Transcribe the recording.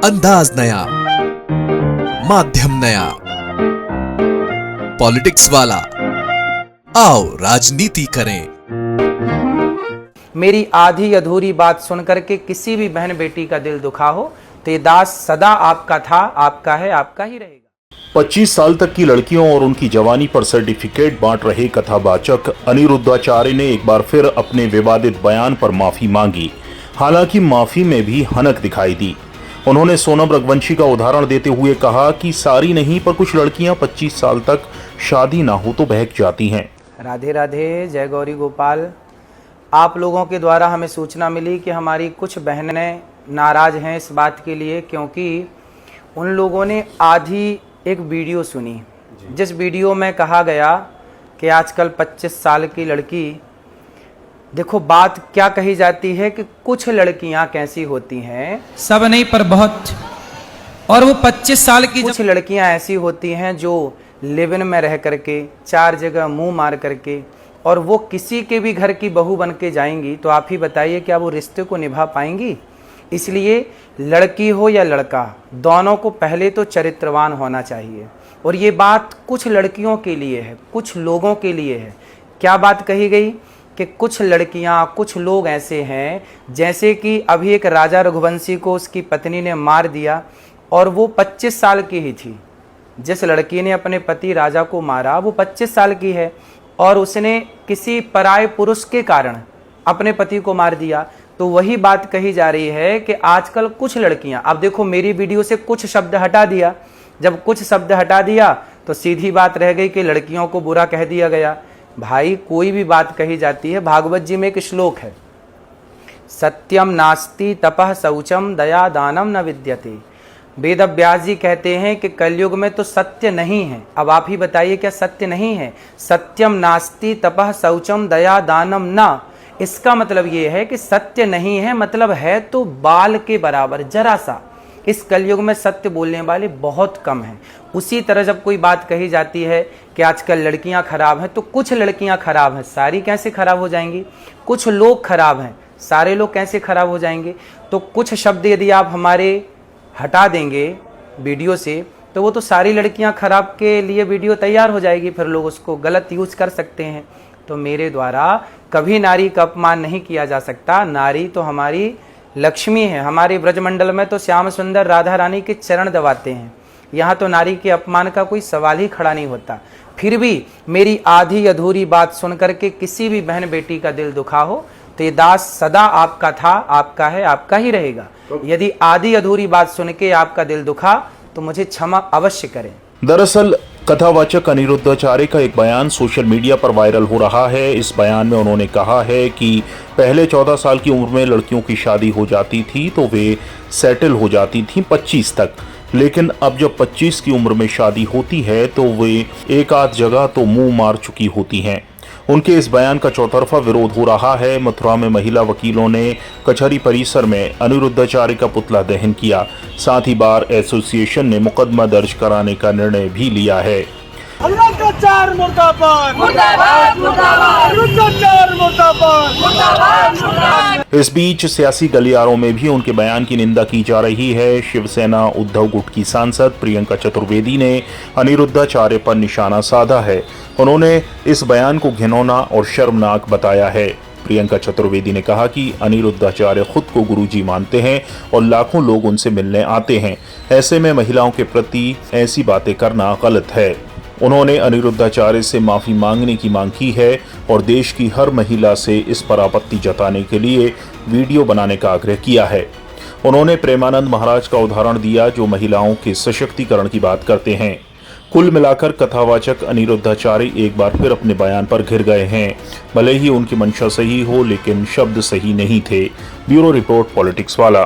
अंदाज नया, माध्यम नया, पॉलिटिक्स वाला। आओ राजनीति करें। मेरी आधी अधूरी बात सुनकर के किसी भी बहन बेटी का दिल दुखा हो तो ये दास सदा आपका था, आपका है, आपका ही रहेगा। 25 साल तक की लड़कियों और उनकी जवानी पर सर्टिफिकेट बांट रहे कथावाचक अनिरुद्धाचार्य ने एक बार फिर अपने विवादित बयान पर माफी मांगी। हालांकि माफी में भी हनक दिखाई दी। उन्होंने सोनम रघुवंशी का उदाहरण देते हुए कहा कि सारी नहीं पर कुछ लड़कियां 25 साल तक शादी ना हो तो बहक जाती हैं। राधे राधे, जय गौरी गोपाल। आप लोगों के द्वारा हमें सूचना मिली कि हमारी कुछ बहनें नाराज हैं इस बात के लिए, क्योंकि उन लोगों ने आधी एक वीडियो सुनी जिस वीडियो में कहा गया कि आजकल 25 साल की लड़की, देखो बात क्या कही जाती है कि कुछ लड़कियां कैसी होती हैं, सब नहीं पर बहुत, और वो 25 साल की कुछ लड़कियां ऐसी होती हैं जो लिव इन में रह करके 4 जगह मुंह मार करके और वो किसी के भी घर की बहू बन के जाएंगी, तो आप ही बताइए क्या वो रिश्ते को निभा पाएंगी। इसलिए लड़की हो या लड़का, दोनों को पहले तो चरित्रवान होना चाहिए। और ये बात कुछ लड़कियों के लिए है, कुछ लोगों के लिए है। क्या बात कही गई कि कुछ लड़कियां, कुछ लोग ऐसे हैं, जैसे कि अभी एक राजा रघुवंशी को उसकी पत्नी ने मार दिया और वो 25 साल की ही थी। जिस लड़की ने अपने पति राजा को मारा वो 25 साल की है और उसने किसी पराये पुरुष के कारण अपने पति को मार दिया। तो वही बात कही जा रही है कि आजकल कुछ लड़कियां, अब देखो मेरी वीडियो से कुछ शब्द हटा दिया, जब कुछ शब्द हटा दिया तो सीधी बात रह गई कि लड़कियों को बुरा कह दिया गया। भाई कोई भी बात कही जाती है, भागवत जी में एक श्लोक है, सत्यम नास्ति तपः शौचम दया दानम न विद्यते। वेद व्यास जी कहते हैं कि कलयुग में तो सत्य नहीं है। अब आप ही बताइए क्या सत्य नहीं है? सत्यम नास्ति तपः शौचम दया दानम न, इसका मतलब ये है कि सत्य नहीं है, मतलब है तो बाल के बराबर, जरा सा। इस कलयुग में सत्य बोलने वाले बहुत कम हैं। उसी तरह जब कोई बात कही जाती है कि आजकल लड़कियां खराब हैं, तो कुछ लड़कियां खराब हैं, सारी कैसे खराब हो जाएंगी? कुछ लोग खराब हैं, सारे लोग कैसे खराब हो जाएंगे? तो कुछ शब्द यदि आप हमारे हटा देंगे वीडियो से तो वो तो सारी लड़कियां खराब के लिए वीडियो तैयार हो जाएगी, फिर लोग उसको गलत यूज कर सकते हैं। तो मेरे द्वारा कभी नारी का अपमान नहीं किया जा सकता। नारी तो हमारी लक्ष्मी है। हमारे ब्रजमंडल में तो श्याम सुंदर राधा रानी के चरण दबाते हैं। यहाँ तो नारी के अपमान का कोई सवाल ही खड़ा नहीं होता। फिर भी मेरी आधी अधूरी बात सुनकर के किसी भी बहन बेटी का दिल दुखा हो तो ये दास सदा आपका था, आपका है, आपका ही रहेगा। यदि आधी अधूरी बात सुन के आपका दिल दुखा तो मुझे क्षमा अवश्य करें। दरअसल कथावाचक अनिरुद्धाचार्य का एक बयान सोशल मीडिया पर वायरल हो रहा है। इस बयान में उन्होंने कहा है कि पहले 14 साल की उम्र में लड़कियों की शादी हो जाती थी तो वे सेटल हो जाती थी 25 तक, लेकिन अब जब 25 की उम्र में शादी होती है तो वे एक आध जगह तो मुंह मार चुकी होती हैं। उनके इस बयान का चौतरफा विरोध हो रहा है। मथुरा में महिला वकीलों ने कचहरी परिसर में अनिरुद्धाचार्य का पुतला दहन किया। साथ ही बार एसोसिएशन ने मुकदमा दर्ज कराने का निर्णय भी लिया है। मुर्दाबाद मुर्दाबाद मुर्दाबाद मुर्दाबाद मुर्दाबाद। इस बीच सियासी गलियारों में भी उनके बयान की निंदा की जा रही है। शिवसेना उद्धव गुट की सांसद प्रियंका चतुर्वेदी ने अनिरुद्धाचार्य पर निशाना साधा है। उन्होंने इस बयान को घिनौना और शर्मनाक बताया है। प्रियंका चतुर्वेदी ने कहा कि अनिरुद्धाचार्य खुद को गुरुजी मानते हैं और लाखों लोग उनसे मिलने आते हैं। ऐसे में महिलाओं के प्रति ऐसी बातें करना गलत है। उन्होंने अनिरुद्धाचार्य से माफी मांगने की मांग की है और देश की हर महिला से इस पर आपत्ति जताने के लिए वीडियो बनाने का आग्रह किया है। उन्होंने प्रेमानंद महाराज का उदाहरण दिया जो महिलाओं के सशक्तिकरण की बात करते हैं। कुल मिलाकर कथावाचक अनिरुद्धाचार्य एक बार फिर अपने बयान पर घिर गए हैं। भले ही उनकी मंशा सही हो लेकिन शब्द सही नहीं थे। ब्यूरो रिपोर्ट, पॉलिटिक्स वाला।